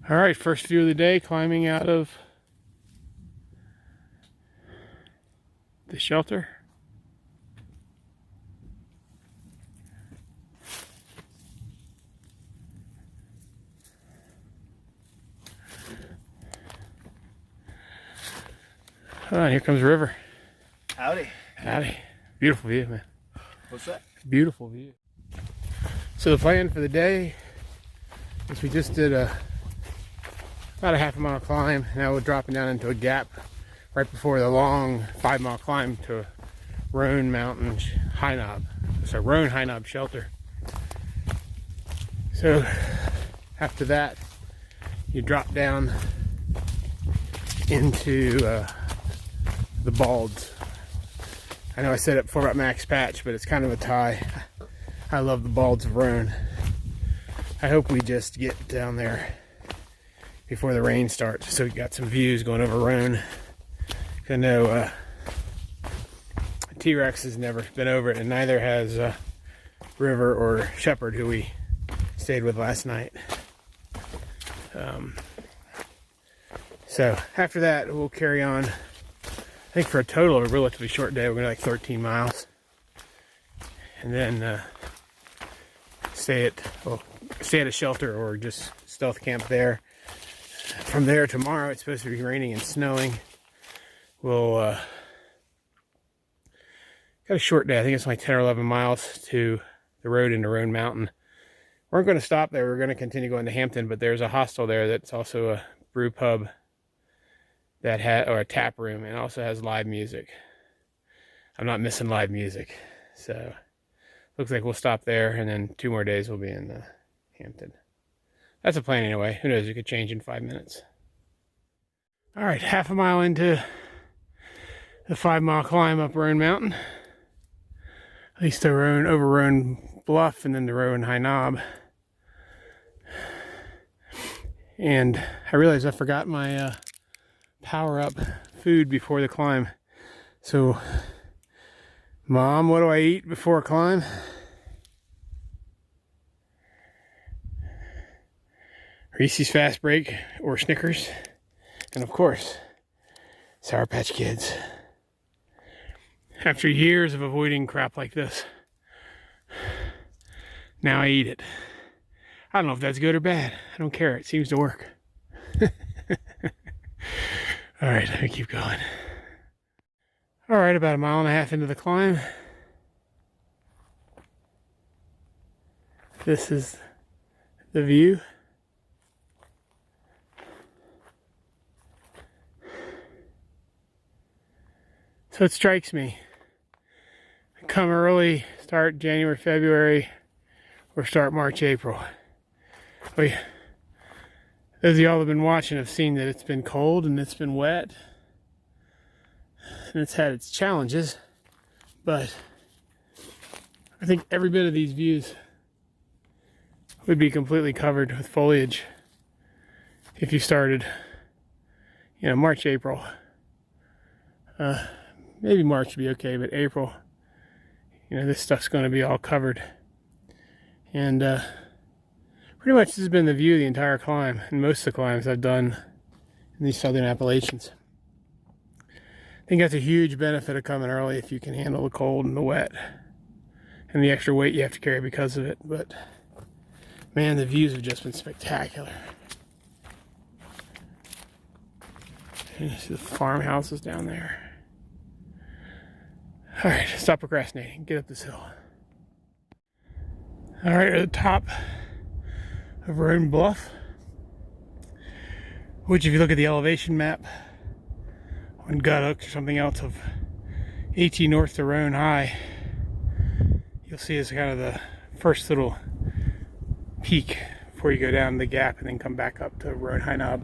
All right, first view of the day, climbing out of the shelter. Oh, and here comes the river. Howdy. Howdy. Beautiful view, man. What's that? Beautiful view. So the plan for the day is we just did about a half a mile climb. Now we're dropping down into a gap right before the long 5 mile climb to Roan Mountain High Knob. It's a Roan High Knob shelter. So after that, you drop down into the Balds. I know I said it before about Max Patch, but it's kind of a tie. I love the Balds of Roan. I hope we just get down there before the rain starts, so we got some views going over Roan. I know T-Rex has never been over it, and neither has River or Shepherd, who we stayed with last night. So after that, we'll carry on. I think for a total of a relatively short day, we're going to like 13 miles. And then stay at a shelter or just stealth camp there. From there, tomorrow, it's supposed to be raining and snowing. We'll got a short day. I think it's like 10 or 11 miles to the road into Roan Mountain. We weren't going to stop there. We're going to continue going to Hampton, but there's a hostel there that's also a brew pub that or a tap room, and also has live music. I'm not missing live music, so looks like we'll stop there, and then 2 more days we'll be in Hampton. That's the plan anyway. Who knows? It could change in 5 minutes. All right, half a mile into the 5 mile climb up Roan Mountain. At least to over Roan Bluff and then the Roan High Knob. And I realized I forgot my power up food before the climb. So, Mom, what do I eat before a climb? Reese's Fast Break or Snickers, and of course, Sour Patch Kids. After years of avoiding crap like this, now I eat it. I don't know if that's good or bad. I don't care. It seems to work. All right, let me keep going. All right, about 1.5 miles into the climb. This is the view. So it strikes me, come early, start January, February, or start March, April. Those of y'all have been watching have seen that it's been cold and it's been wet. And it's had its challenges, but I think every bit of these views would be completely covered with foliage if you started, March, April. Maybe March would be okay, but April, this stuff's going to be all covered. And pretty much this has been the view the entire climb, and most of the climbs I've done in these southern Appalachians. I think that's a huge benefit of coming early if you can handle the cold and the wet and the extra weight you have to carry because of it. But man, the views have just been spectacular. And you see the farmhouses down there. All right, stop procrastinating. Get up this hill. All right, at the top of Roan Bluff, which if you look at the elevation map on Guttocks or something else of 18 north to Roan High, you'll see it's kind of the first little peak before you go down the gap and then come back up to Roan High Knob.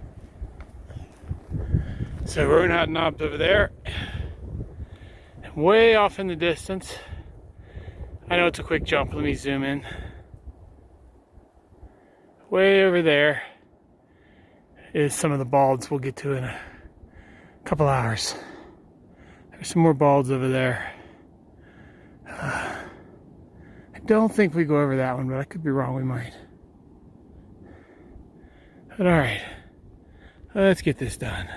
So Roan High Knob's over there. Way off in the distance. I know it's a quick jump. Let me zoom in. Way over there is some of the Balds we'll get to in a couple hours. There's some more Balds over there. I don't think we go over that one, but I could be wrong. We might. But all right. Let's get this done.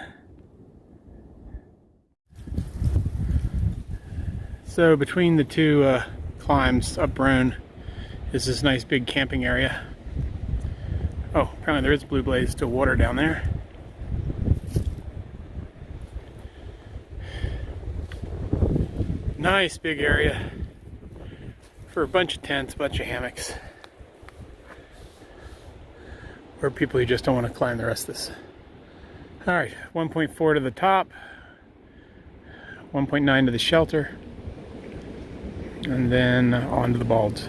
So between the two climbs up Roan is this nice big camping area. Oh, apparently there is blue blaze, still water down there. Nice big area for a bunch of tents, a bunch of hammocks. Or people who just don't want to climb the rest of this. Alright, 1.4 to the top, 1.9 to the shelter, and then on to the balds.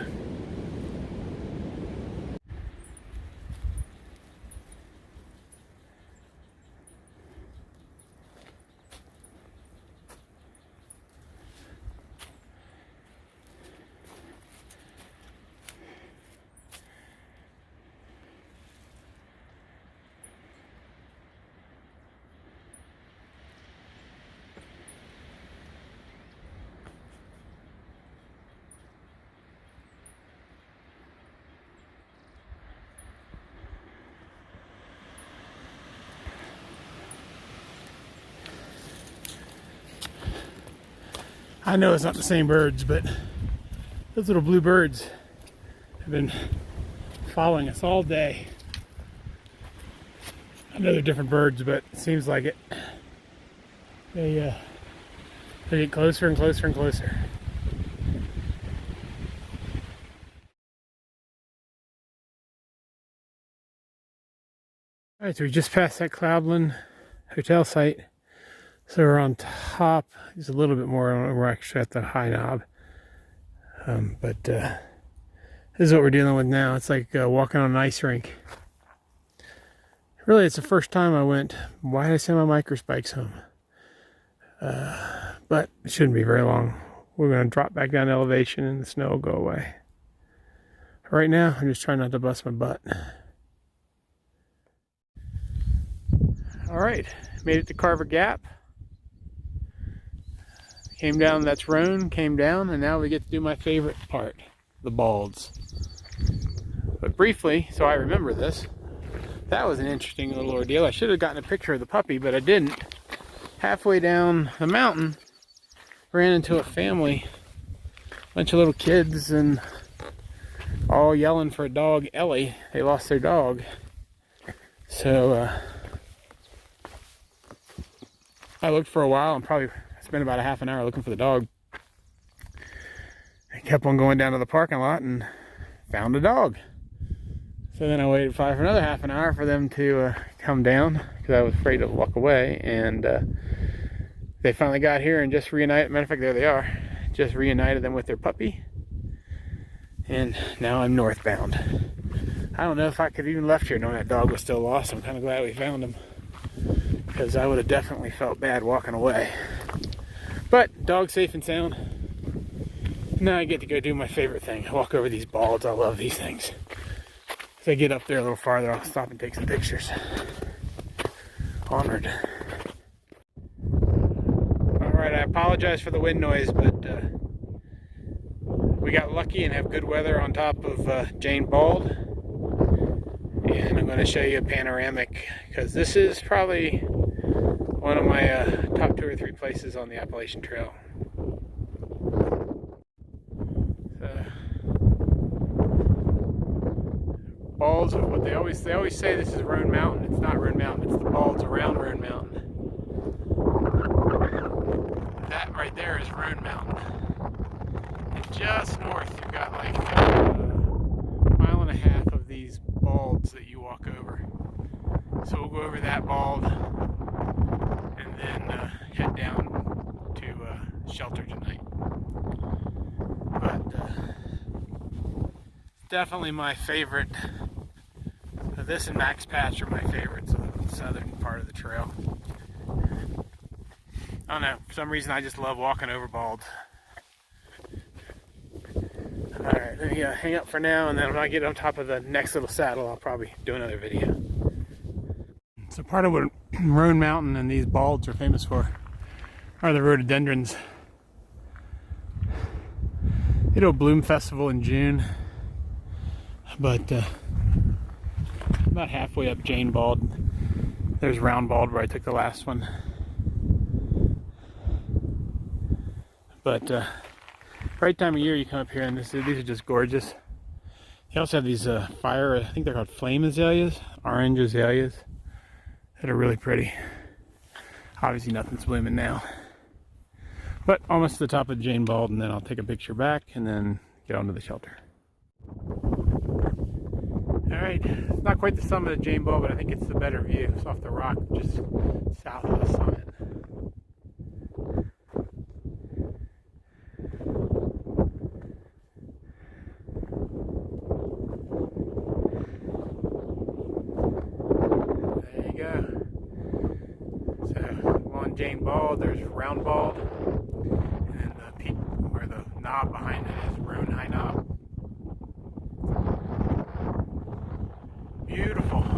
I know it's not the same birds, but those little blue birds have been following us all day. I know they're different birds, but it seems like it. They get closer and closer and closer. All right, so we just passed that Cloudland hotel site. So we're on top, just a little bit more, we're actually at the high knob. But this is what we're dealing with now. It's like walking on an ice rink. Really, it's the first time I went, why did I send my micro spikes home? But it shouldn't be very long. We're going to drop back down to elevation and the snow will go away. Right now, I'm just trying not to bust my butt. All right, made it to Carver Gap. Came down, that's Roan, came down, and now we get to do my favorite part, the balds. But briefly, so I remember this, that was an interesting little ordeal. I should have gotten a picture of the puppy, but I didn't. Halfway down the mountain, ran into a family, bunch of little kids, and all yelling for a dog, Ellie. They lost their dog. So, I looked for a while and probably spent about a half an hour looking for the dog. I kept on going down to the parking lot and found a dog. So then I waited for another half an hour for them to come down because I was afraid to walk away. And they finally got here and just reunited. Matter of fact, there they are. Just reunited them with their puppy. And now I'm northbound. I don't know if I could even left here knowing that dog was still lost. I'm kind of glad we found him, because I would have definitely felt bad walking away. But dog's safe and sound. Now I get to go do my favorite thing. Walk over these balds. I love these things. As I get up there a little farther, I'll stop and take some pictures. Honored. Alright, I apologize for the wind noise, but we got lucky and have good weather on top of Jane Bald. And I'm going to show you a panoramic, because this is probably one of my top 2 or 3 places on the Appalachian Trail. Balds of what they always say this is Roan Mountain. It's not Roan Mountain, it's the balds around Roan Mountain. That right there is Roan Mountain. And just north you've got like a mile and a half of these balds that you walk over. So we'll go over that bald and then head down to shelter tonight. But definitely my favorite. This and Max Patch are my favorites of the southern part of the trail. I don't know, for some reason I just love walking over balds. Alright, let me hang up for now, and then when I get on top of the next little saddle, I'll probably do another video. So part of what Roan Mountain and these balds are famous for are the rhododendrons. They do a bloom festival in June, but about halfway up Jane Bald, There's Round Bald where I took the last one. But right time of year you come up here and these are just gorgeous. They also have these fire, I think they're called flame azaleas, orange azaleas, that are really pretty. Obviously nothing's blooming now. But almost to the top of Jane Bald, and then I'll take a picture back and then get onto the shelter. Alright, it's not quite the summit of Jane Bald, but I think it's the better view. It's off the rock just south of the summit. There you go. So, on Jane Bald, there's Round Bald, and then the peak where the knob behind it is Roan High Knob. Beautiful.